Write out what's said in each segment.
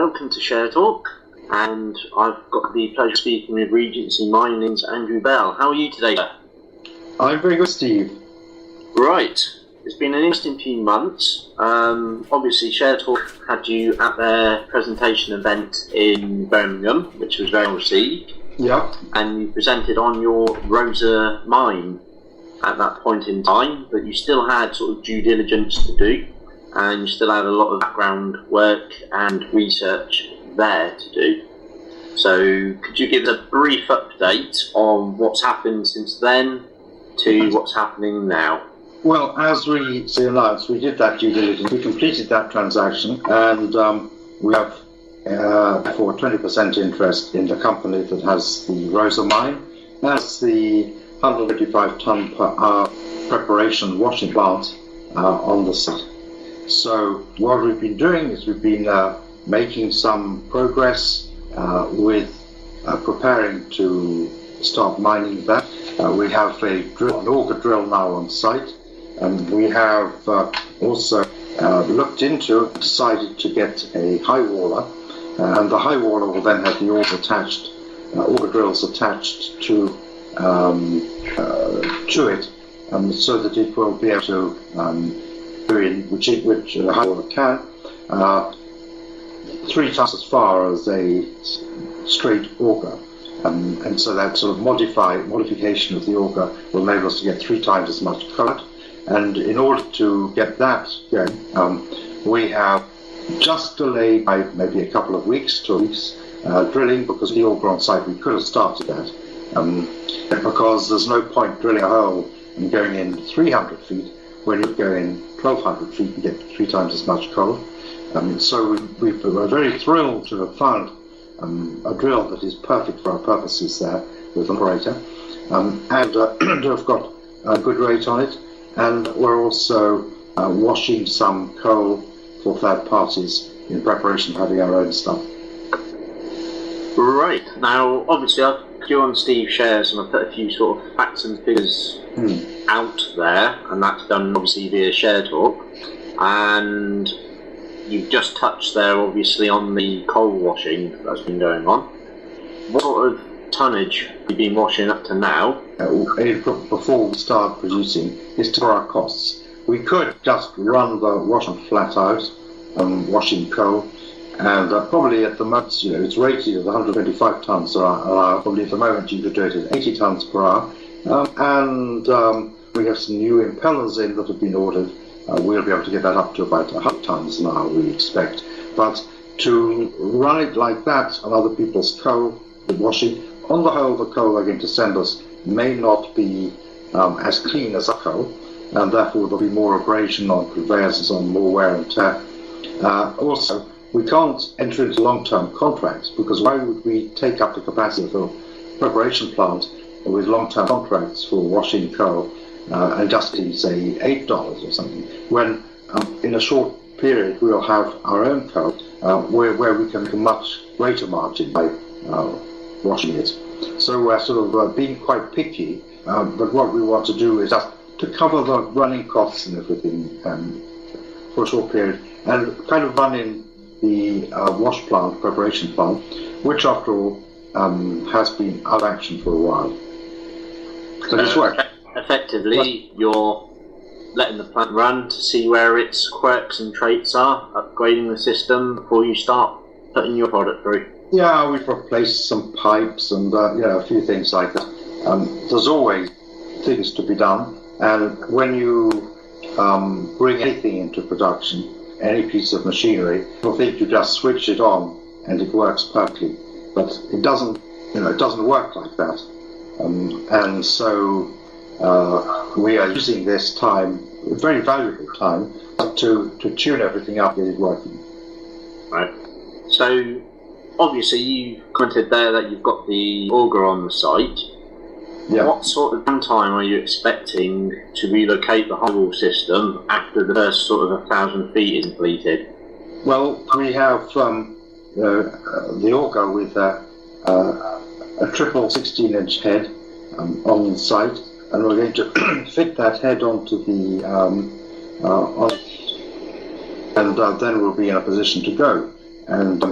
Welcome to Share Talk, and I've got the pleasure of speaking with Regency Mining's Andrew Bell. How are you today, sir? I'm very good, Steve. Right. It's been an interesting few months. Obviously, Share Talk had you at their presentation event in Birmingham, which was very well received. Yeah. And you presented on your Rosa mine at that point in time, but you still had sort of due diligence to do, and you still had a lot of background work and research there to do. So could you give us a brief update on what's happened since then to what's happening now? Well, as we announced, we did that due diligence. We completed that transaction, and we have for 20% interest in the company that has the Rosa mine. That's the 155 tonne per hour preparation washing plant on the site. So what we've been doing is we've been making some progress with preparing to start mining that. We have an auger drill now on site, and we have also looked into, decided to get a high waller, and the high waller will then have the auger drills attached to it, so that it will be able to which the high waller can 3 times as far as a straight auger, and so that sort of modification of the auger will enable us to get 3 times as much current. And in order to get that going, we have just delayed by maybe a couple of weeks to weeks drilling, because the auger on site we could have started that, because there's no point drilling a hole and going in 300 feet when you go in 1,200 feet and get 3 times as much coal. So we're very thrilled to have found a drill that is perfect for our purposes there with an operator, and have got a good rate on it. And we're also washing some coal for third parties in preparation of having our own stuff. Right. Now, obviously, I've put you on Steve Shares, and I've put a few sort of facts and figures out there, and that's done obviously via Share Talk. And you've just touched there, obviously, on the coal washing that's been going on. What sort of tonnage have you been washing up to now? Before we start producing, is to cover our costs. We could just run the washing flat out, washing coal, and probably at the moment, it's rated at 125 tonnes per hour. Probably at the moment you could do it at 80 tonnes per hour, and we have some new impellers in that have been ordered. We'll be able to get that up to about 100 tonnes an hour, we expect. But to run it like that on other people's coal, the washing, on the whole, the coal they're going to send us may not be as clean as our coal, and therefore there'll be more abrasion on conveyors and so on, more wear and tear. Also, we can't enter into long-term contracts, because why would we take up the capacity of a preparation plant with long-term contracts for washing coal and just say $8 or something, when in a short period we'll have our own coal where we can make a much greater margin by washing it. So we're sort of being quite picky, but what we want to do is just to cover the running costs and everything for a short period, and kind of run in the wash plant, preparation plant, which after all has been out of action for a while. So it's worked. Effectively, you're letting the plant run to see where its quirks and traits are, upgrading the system before you start putting your product through. Yeah, we've replaced some pipes and a few things like that. There's always things to be done, and when you bring anything into production, any piece of machinery, you'll think you just switch it on and it works perfectly, but it doesn't. It doesn't work like that, and so we are using this time, a very valuable time, to tune everything up and get it working. Right. So, obviously, you commented there that you've got the auger on the site. Yeah. What sort of downtime are you expecting to relocate the high wall system after the first sort of 1,000 feet is completed? Well, we have the auger with a triple 16-inch head on site, and we're going to fit that head onto the and then we'll be in a position to go. And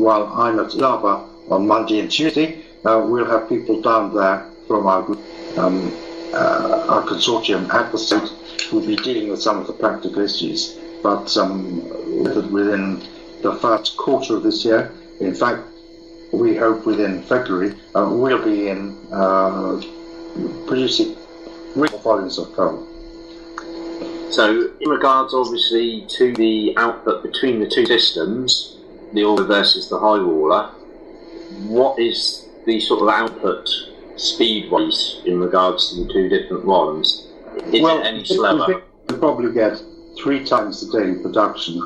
while I'm at Java on Monday and Tuesday, we'll have people down there from our group, our consortium at the site, who'll be dealing with some of the practical issues. But within the first quarter of this year, in fact, we hope within February, we'll be in producing real volumes of coal. So, in regards, obviously, to the output between the two systems, the auger versus the high waller, what is the sort of output speed-wise in regards to the two different ones? Is it any slower? We'll probably get 3 times the daily production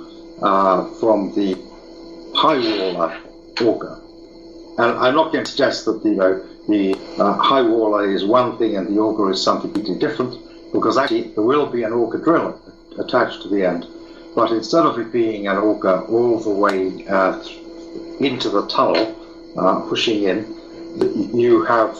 from the high waller auger. And I'm not going to suggest that the high waller is one thing and the auger is something completely different, because actually there will be an auger drill attached to the end. But instead of it being an auger all the way into the tunnel, pushing in, you have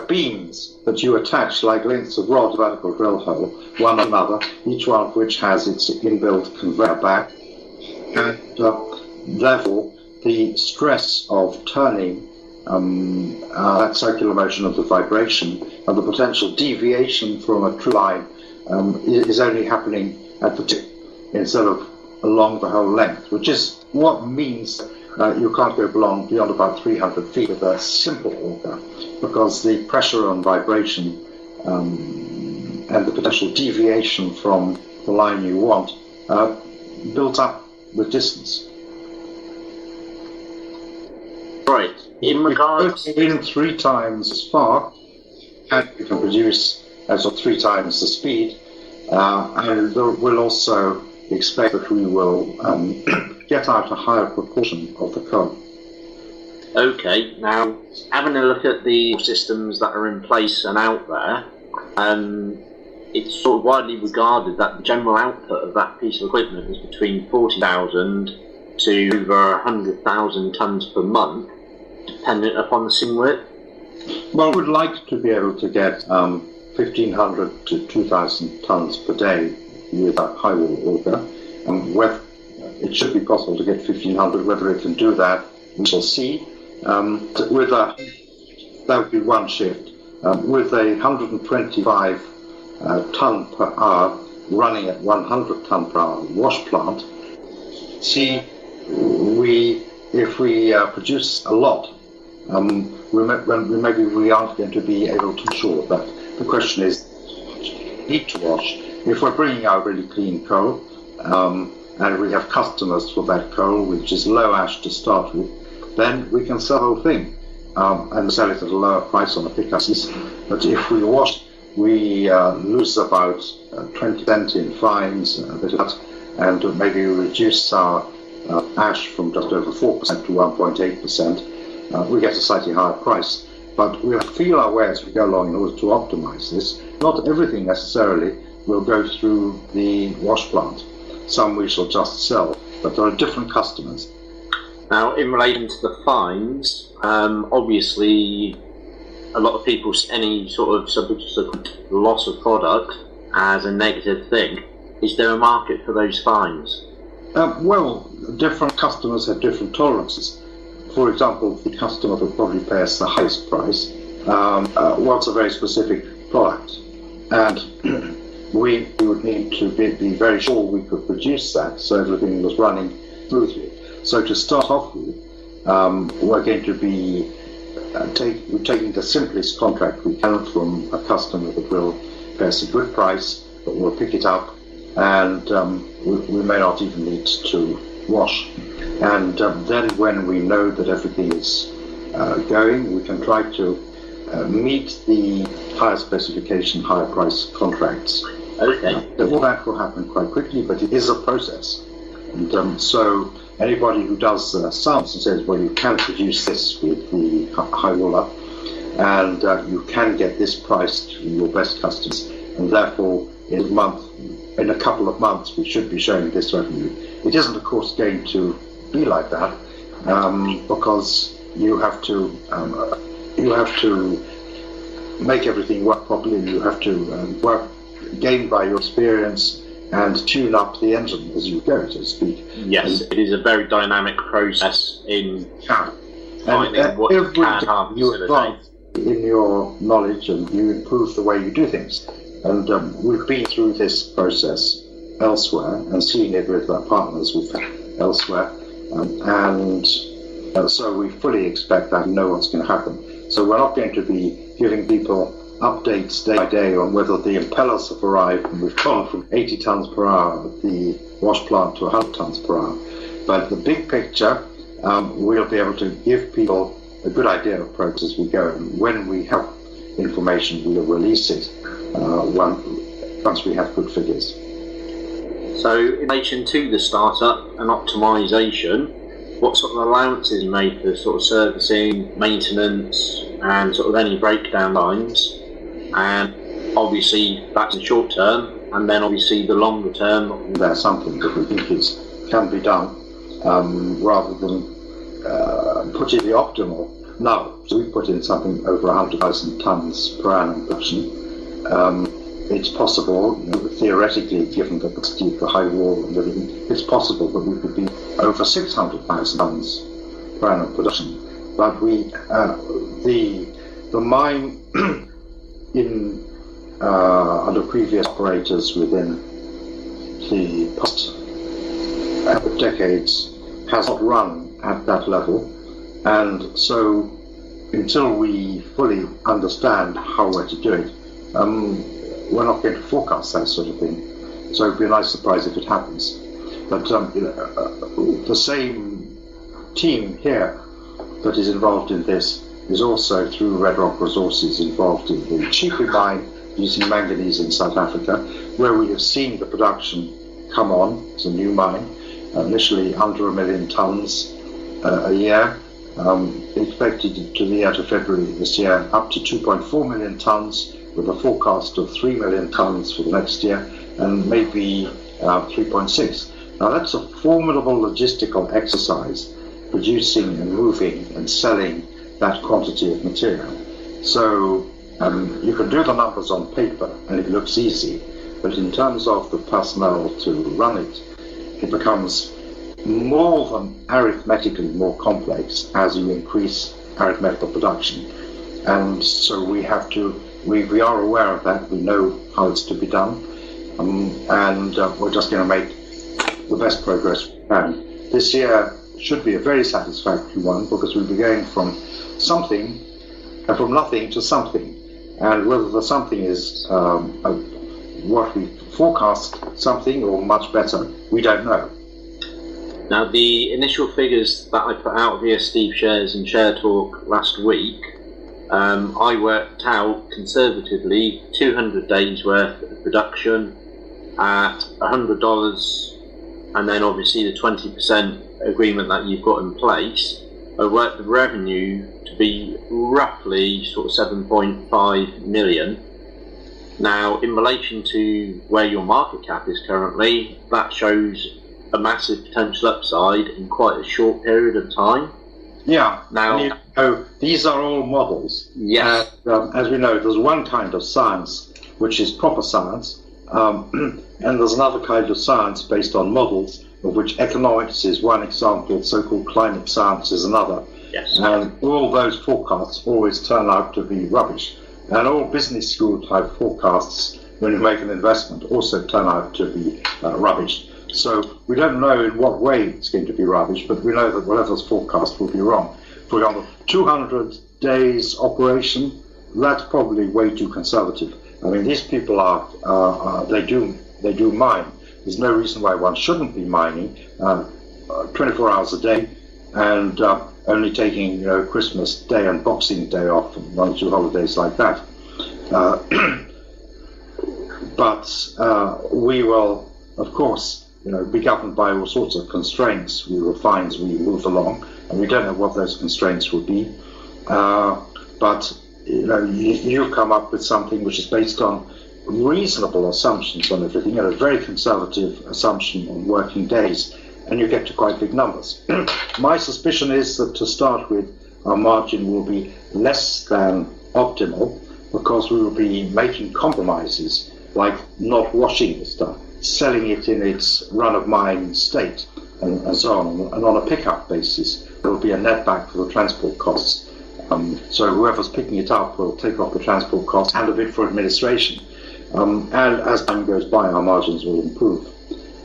beams that you attach like lengths of rod vertical drill hole, one another, each one of which has its inbuilt conveyor back. And therefore, the stress of turning that circular motion of the vibration and the potential deviation from a true line is only happening at the tip instead of along the whole length, which is what means you can't go beyond about 300 feet with a simple auger, because the pressure and vibration and the potential deviation from the line you want built up with distance. Right. In regards, in 3 times as far, and you can produce as of 3 times the speed, and we'll also expect that we will get out a higher proportion of the coal. Okay, now having a look at the systems that are in place and out there, it's sort of widely regarded that the general output of that piece of equipment is between 40,000 to over 100,000 tonnes per month, dependent upon the swing width. Well, we'd like to be able to get 1,500 to 2,000 tonnes per day with a high wall auger. It should be possible to get 1,500. Whether it can do that, we shall see. That would be one shift. With a 125 tonne per hour running at 100 tonne per hour wash plant, if we produce a lot, maybe we aren't going to be able to ensure that. The question is, need to wash. If we're bringing out really clean coal, and we have customers for that coal, which is low ash to start with, then we can sell the whole thing and sell it at a lower price on the pickups. But if we wash, we lose about 20% in fines, a bit of that, and maybe reduce our ash from just over 4% to 1.8%. We get a slightly higher price. But we'll feel our way as we go along in order to optimize this. Not everything necessarily will go through the wash plant. Some we shall just sell, but there are different customers. Now, in relation to the fines, obviously, a lot of people see any sort of subsequent loss of product as a negative thing. Is there a market for those fines? Well, different customers have different tolerances. For example, the customer that probably pays the highest price wants a very specific product, and we would need to be very sure we could produce that so everything was running smoothly. So to start off with, we're going to be taking the simplest contract we can from a customer that will pay us a good price, but we'll pick it up, and we may not even need to wash. And then when we know that everything is going, we can try to meet the higher specification, higher price contracts. Okay. All that will happen quite quickly, but it is a process. And so anybody who does science and says, well, you can produce this with the high waller, and you can get this price to your best customers, and therefore in a couple of months we should be showing this revenue. It isn't, of course, going to be like that, because you have to make everything work properly. You have to gain by your experience and tune up the engine as you go, so to speak. Yes, it is a very dynamic process in finding and what you can harvest you in a day. advance in your knowledge and you improve the way you do things. And we've been through this process elsewhere and seen it with our partners elsewhere. So we fully expect that we know what's going to happen. So we're not going to be giving people updates day by day on whether the impellers have arrived, and we've gone from 80 tons per hour at the wash plant to 100 tons per hour. But the big picture, we'll be able to give people a good idea of progress as we go. And when we have information, we'll release it once we have good figures. So in relation to the startup and optimisation, what sort of allowances you made for sort of servicing, maintenance, and sort of any breakdown lines? And obviously that's the short term, and then obviously the longer term. There's something that we think can be done, rather than put in the optimal. No, so we put in something over 100,000 tonnes per annum production. It's possible, theoretically, given the capacity of the high wall and everything, it's possible that we could be over 600,000 tonnes per annum production. But the mine under previous operators within the past decades has not run at that level, and so until we fully understand how we're to do it, we're not going to forecast that sort of thing. So it'd be a nice surprise if it happens. But the same team here that is involved in this is also through Red Rock Resources involved in the Chico mine using manganese in South Africa, where we have seen the production come on. It's a new mine, initially under 1 million tonnes a year, expected to the year to February this year up to 2.4 million tonnes, with a forecast of 3 million tonnes for the next year, and maybe 3.6. Now that's a formidable logistical exercise, producing and moving and selling that quantity of material. So you can do the numbers on paper and it looks easy, but in terms of the personnel to run it, it becomes more than arithmetically more complex as you increase arithmetical production. And so we are aware of that, we know how it's to be done, and we're just going to make the best progress we can. This year should be a very satisfactory one, because we'll be going from something, from nothing to something. And whether the something is what we forecast something or much better, we don't know. Now, the initial figures that I put out via Steve Shares and Share Talk last week, I worked out conservatively 200 days worth of production at $100, and then obviously the 20% agreement that you've got in place. I worked the revenue to be roughly sort of 7.5 million. Now, in relation to where your market cap is currently, that shows a massive potential upside in quite a short period of time. Yeah. Now, these are all models. Yes. As we know, there's one kind of science which is proper science, and there's another kind of science based on models, of which economics is one example, so-called climate science is another. Yes. And all those forecasts always turn out to be rubbish. And all business school type forecasts, when you make an investment, also turn out to be rubbish. So we don't know in what way it's going to be rubbish, but we know that whatever's forecast will be wrong. For example, 200 days operation, that's probably way too conservative. I mean, these people they do mine. There's no reason why one shouldn't be mining 24 hours a day, and only taking Christmas Day and Boxing Day off, and 1 or 2 holidays like that. But we will, of course, be governed by all sorts of constraints. We will find as we move along, and we don't know what those constraints will be. But you come up with something which is based on reasonable assumptions on everything, and a very conservative assumption on working days, and you get to quite big numbers. My suspicion is that to start with, our margin will be less than optimal, because we will be making compromises, like not washing the stuff. selling it in its run-of-mine state and so on. And on a pick-up basis, there will be a net back for the transport costs. So whoever's picking it up will take off the transport costs and a bit for administration. And as time goes by, our margins will improve.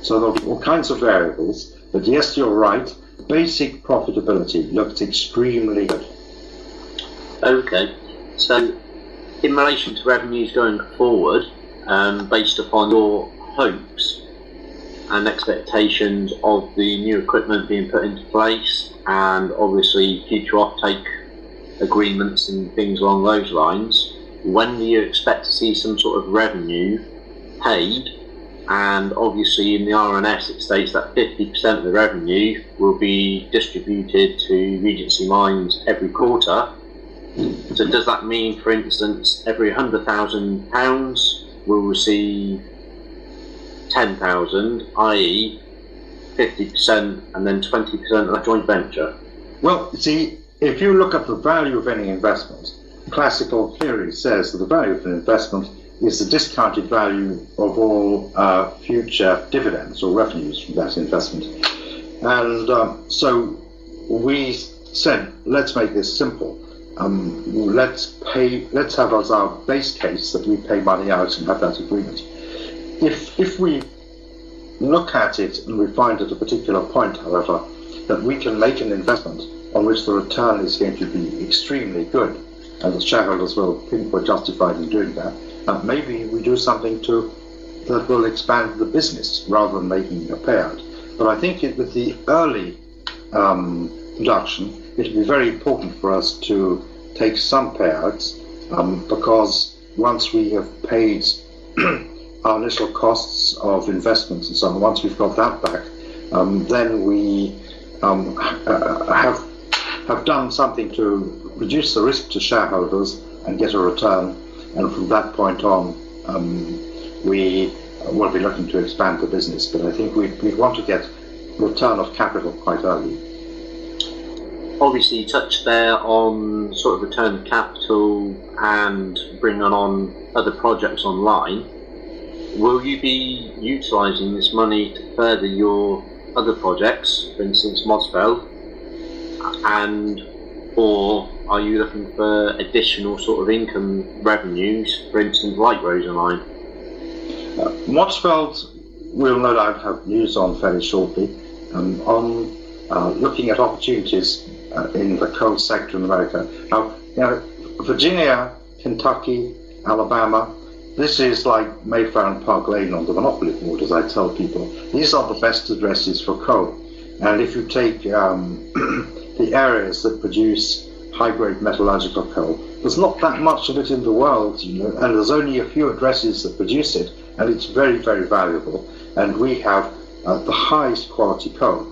So there'll be all kinds of variables. But yes, you're right. Basic profitability looks extremely good. Okay. So in relation to revenues going forward, based upon your hopes and expectations of the new equipment being put into place and obviously future offtake agreements and things along those lines, when do you expect to see some sort of revenue paid? And obviously in the RNS it states that 50% of the revenue will be distributed to Regency mines every quarter. So does that mean, for instance, every £100,000 will receive 10,000, i.e. 50% and then 20% of a joint venture? Well, see, if you look at the value of any investment, classical theory says that the value of an investment is the discounted value of all future dividends or revenues from that investment. And so we said, let's make this simple. Let's have as our base case that we pay money out and have that agreement. If we look at it and we find at a particular point, however, that we can make an investment on which the return is going to be extremely good, and the shareholders will think we're justified in doing that, maybe we do something that will expand the business rather than making a payout. But I think with the early production, it will be very important for us to take some payouts because once we have paid our initial costs of investments and so on, once we've got that back, then we have done something to reduce the risk to shareholders and get a return. And from that point on, we will be looking to expand the business. But I think we want to get return of capital quite early. Obviously, you touched there on sort of return of capital and bringing on other projects online. Will you be utilising this money to further your other projects, for instance, Mosfell, or are you looking for additional sort of income revenues, for instance, like Rosamine? Motsfeld we'll no doubt have news on fairly shortly, on looking at opportunities in the coal sector in America. Now, Virginia, Kentucky, Alabama, this is like Mayfair and Park Lane on the Monopoly board, as I tell people. These are the best addresses for coal. And if you take the areas that produce high-grade metallurgical coal, there's not that much of it in the world, and there's only a few addresses that produce it, and it's very, very valuable. And we have the highest quality coal.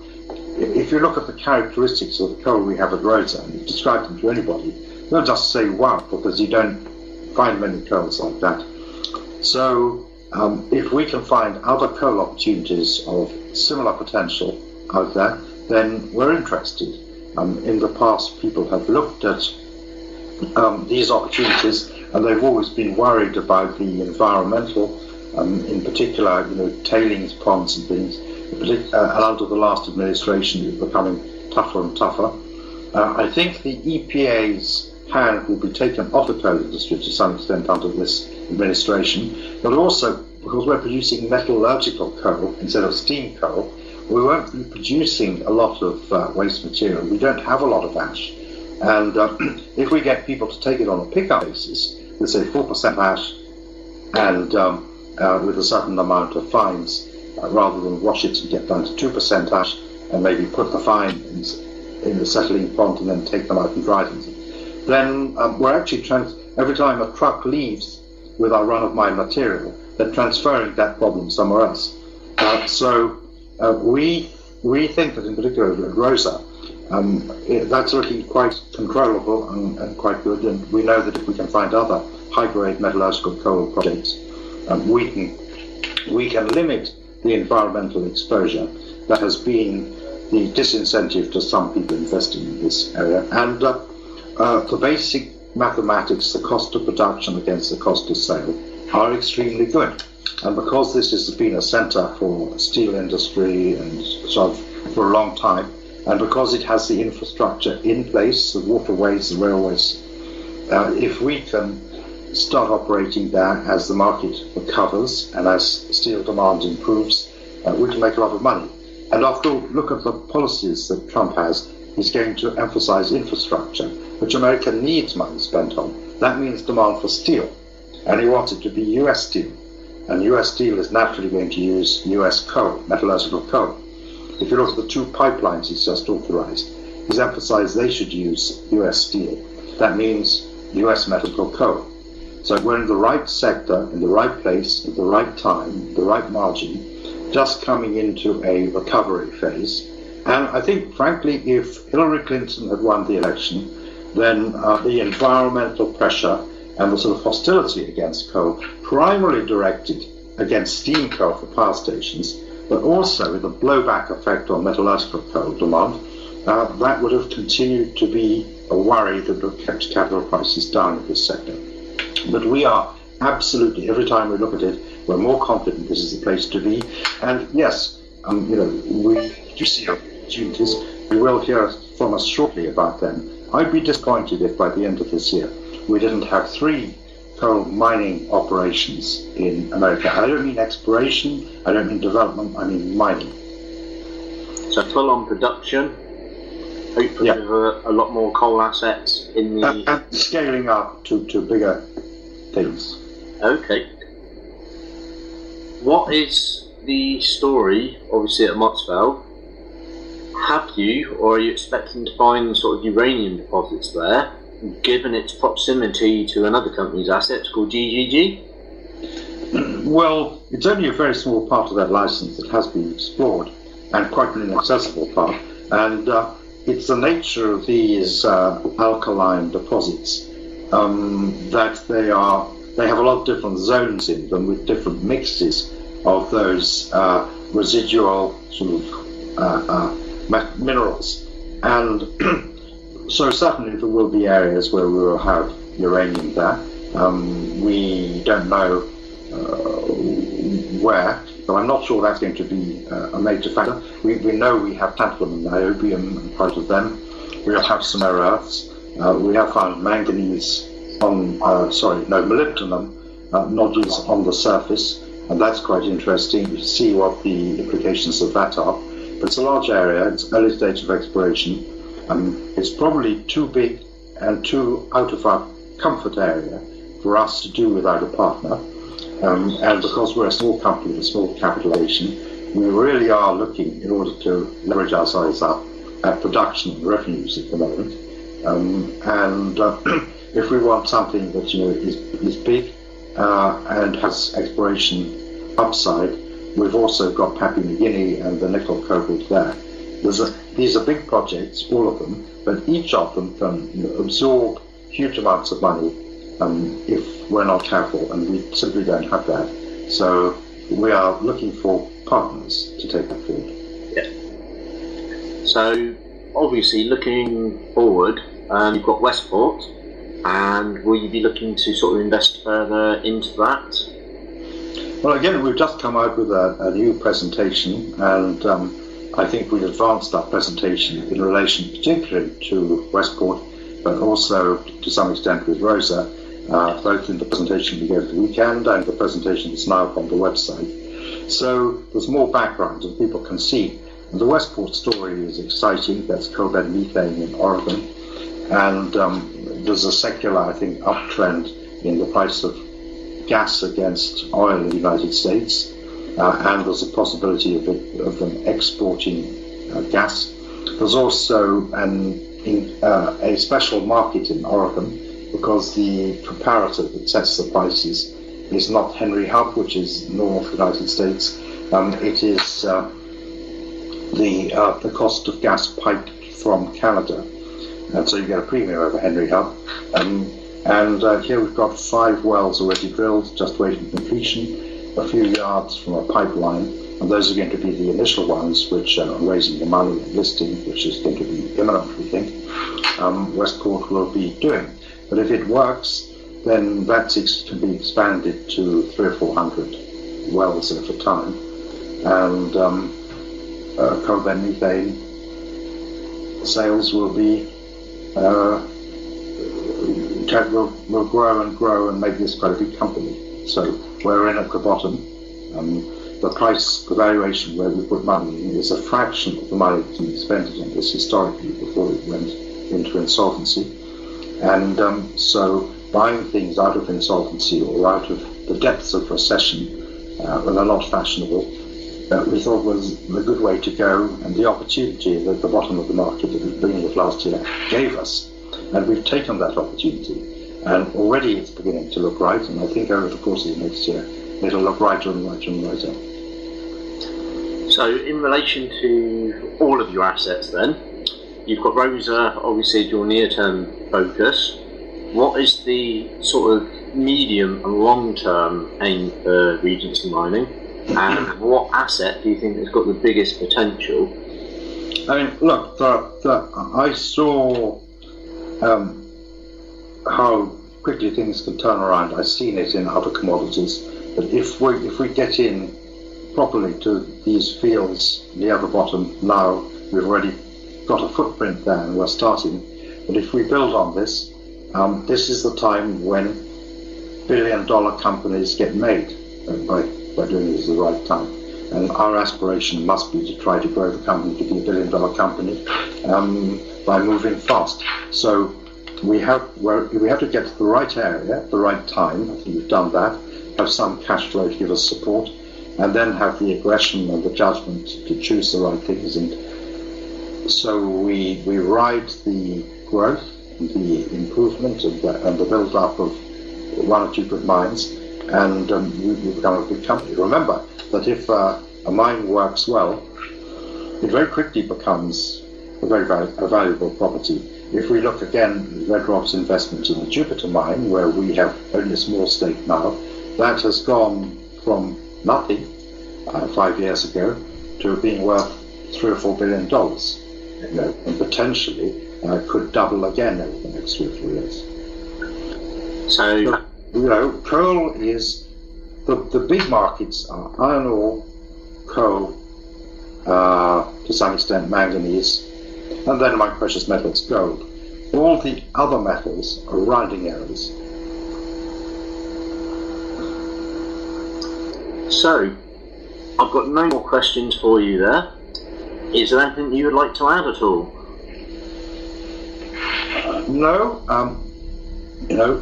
If you look at the characteristics of the coal we have at Rosa, and you describe them to anybody, they'll just say wow, because you don't find many coals like that. So if we can find other coal opportunities of similar potential out there, then we're interested. In the past, people have looked at these opportunities, and they've always been worried about the environmental, in particular, tailings ponds and things. And under the last administration, it's becoming tougher and tougher. I think the EPA's hand will be taken off the coal industry to some extent under this administration, but also because we're producing metallurgical coal instead of steam coal, we won't be producing a lot of waste material. We don't have a lot of ash. And if we get people to take it on a pick-up basis, with say 4% ash and with a certain amount of fines, rather than wash it and get down to 2% ash and maybe put the fine in the settling pond and then take them out and dry them, then we're actually every time a truck leaves with our run-of-mine material, they're transferring that problem somewhere else. So we think that in particular at Rosa, that's looking quite controllable and quite good, and we know that if we can find other high-grade metallurgical coal projects, we can limit the environmental exposure that has been the disincentive to some people investing in this area. And the basic mathematics, the cost of production against the cost of sale, are extremely good. And because this has been a centre for steel industry and sort of for a long time, and because it has the infrastructure in place, the waterways, the railways, if we can start operating there as the market recovers and as steel demand improves, we can make a lot of money. And after all, look at the policies that Trump has. He's going to emphasize infrastructure, which America needs money spent on. That means demand for steel. And he wants it to be US steel. And US steel is naturally going to use US coal, metallurgical coal. If you look at the 2 pipelines he's just authorized, he's emphasized they should use US steel. That means US metallurgical coal. So we're in the right sector, in the right place, at the right time, the right margin, just coming into a recovery phase. And I think, frankly, if Hillary Clinton had won the election, then the environmental pressure and the sort of hostility against coal, primarily directed against steam coal for power stations, but also with a blowback effect on metallurgical coal demand, that would have continued to be a worry that would have kept capital prices down in this sector. But we are absolutely, every time we look at it, we're more confident this is the place to be. And yes, we do see opportunities. You will hear from us shortly about them. I'd be disappointed if by the end of this year we didn't have 3 coal mining operations in America. I don't mean exploration, I don't mean development, I mean mining. So full on production, hopefully with a lot more coal assets in the... And scaling up to bigger things. Okay. What is the story, obviously, at Motzfeld? Have you, or are you expecting to find sort of uranium deposits there, given its proximity to another company's assets called GGG? Well, it's only a very small part of that license that has been explored, and quite an inaccessible part. And it's the nature of these alkaline deposits that they have a lot of different zones in them with different mixes of those residual sort of minerals. And so certainly there will be areas where we will have uranium there. We don't know where, but I'm not sure that's going to be a major factor. We know we have tantalum and niobium and part of them. We'll have some rare earths. We have found manganese molybdenum nodules on the surface, and that's quite interesting to see what the implications of that are. But it's a large area, it's early stage of exploration. It's probably too big and too out of our comfort area for us to do without a partner. And because we're a small company with a small capitalization, we really are looking, in order to leverage ourselves up, at production and revenues at the moment. If we want something that is big and has exploration upside, we've also got Papua New Guinea and the nickel cobalt there. These are big projects, all of them, but each of them can absorb huge amounts of money if we're not careful, and we simply don't have that. So we are looking for partners to take that forward. Yeah. So obviously, looking forward, you've got Westport, and will you be looking to sort of invest further into that? Well, again, we've just come out with a new presentation, and I think we advanced that presentation in relation particularly to Westport, but also to some extent with Rosa, both in the presentation we gave the weekend and the presentation that's now up on the website. So there's more background and people can see. And the Westport story is exciting. That's coal bed methane in Oregon. And there's a secular, I think, uptrend in the price of gas against oil in the United States. And there's a possibility of them exporting gas. There's also a special market in Oregon, because the comparator that sets the prices is not Henry Hub, which is North United States. It is the cost of gas piped from Canada. And so you get a premium over Henry Hub. And here we've got 5 wells already drilled, just waiting for completion, a few yards from a pipeline, and those are going to be the initial ones which are raising the money and listing, which is going to be imminent, we think, Westport will be doing. But if it works, then that can be expanded to 300 or 400 wells at a time, and coal and methane sales will be will grow and grow and make this quite a big company. So we're in at the bottom. The price, the valuation where we put money in is a fraction of the money that we spent on this historically before it went into insolvency. And so buying things out of insolvency or out of the depths of recession, when they're not fashionable, we thought was a good way to go, and the opportunity that the bottom of the market at the beginning of last year gave us. And we've taken that opportunity. And already it's beginning to look right, and I think over the course of the next year, it'll look righter and righter and righter. So in relation to all of your assets then, you've got Rosa, obviously your near-term focus. What is the sort of medium and long-term aim for Regency Mining? And what asset do you think has got the biggest potential? I mean, look, I saw how quickly things can turn around. I've seen it in other commodities. But if we get in properly to these fields near the bottom now, we've already got a footprint there and we're starting. But if we build on this, this is the time when billion-dollar companies get made by doing this at the right time. And our aspiration must be to try to grow the company to be a billion-dollar company by moving fast. So we have to get to the right area at the right time. I think we've done that. Have some cash flow to give us support, and then have the aggression and the judgment to choose the right things. And so we ride the growth, the improvement, and the build-up of one or two good mines, and we become a big company. Remember that if a mine works well, it very quickly becomes a very valuable property. If we look again at Red Rock's investment in the Jupiter mine, where we have only a small stake now, that has gone from nothing 5 years ago to being worth $3 or $4 billion, and potentially could double again over the next 2 or 3 years. So coal is the big markets are iron ore, coal, to some extent manganese, and then among precious metals, gold. All the other metals are rounding errors. So, I've got no more questions for you there. Is there anything you would like to add at all? No.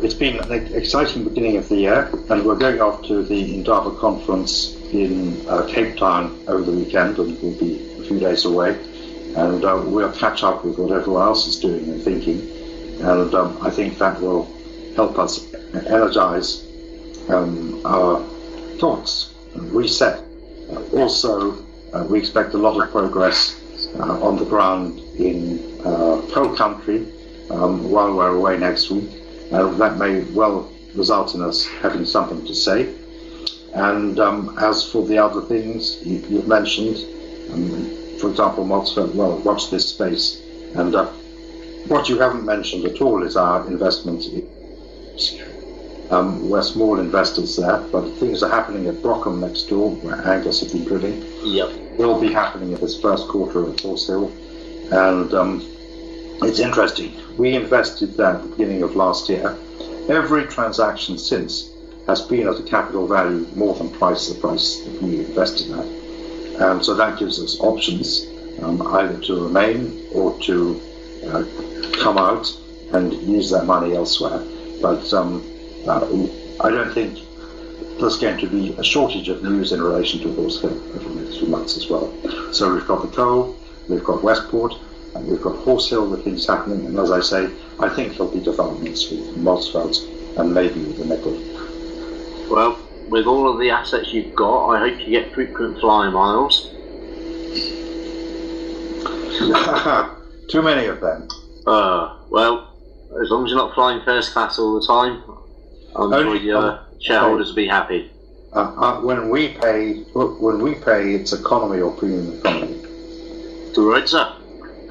It's been an exciting beginning of the year, and we're going off to the Indaba conference in Cape Town over the weekend, and we'll be a few days away. And we'll catch up with what everyone else is doing and thinking, and I think that will help us energize our thoughts and reset. Also, we expect a lot of progress on the ground in coal country while we're away next week. That may well result in us having something to say. And as for the other things you've mentioned, for example, Motsford, well, watch this space. And what you haven't mentioned at all is our investment. We're small investors there, but things are happening at Brockham next door, where Angus have been drilling. Yep. Will be happening in this first quarter at Horse Hill. And it's interesting. We invested there at the beginning of last year. Every transaction since has been at a capital value more than twice the price that we invested at. So that gives us options, either to remain or to come out and use that money elsewhere. But I don't think there's going to be a shortage of news in relation to Horse Hill over the next few months as well. So we've got the coal, we've got Westport, and we've got Horse Hill with things happening. And as I say, I think there'll be developments with Motsfeld and maybe with the nickel. Well, with all of the assets you've got, I hope you get frequent flying miles. Too many of them. Well, as long as you're not flying first class all the time, I'm sure your shareholders will be happy. When we pay, it's economy or premium economy. Right, sir.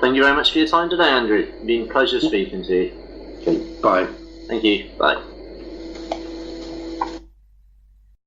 Thank you very much for your time today, Andrew. It's been a pleasure speaking to you. Okay, bye. Thank you. Bye.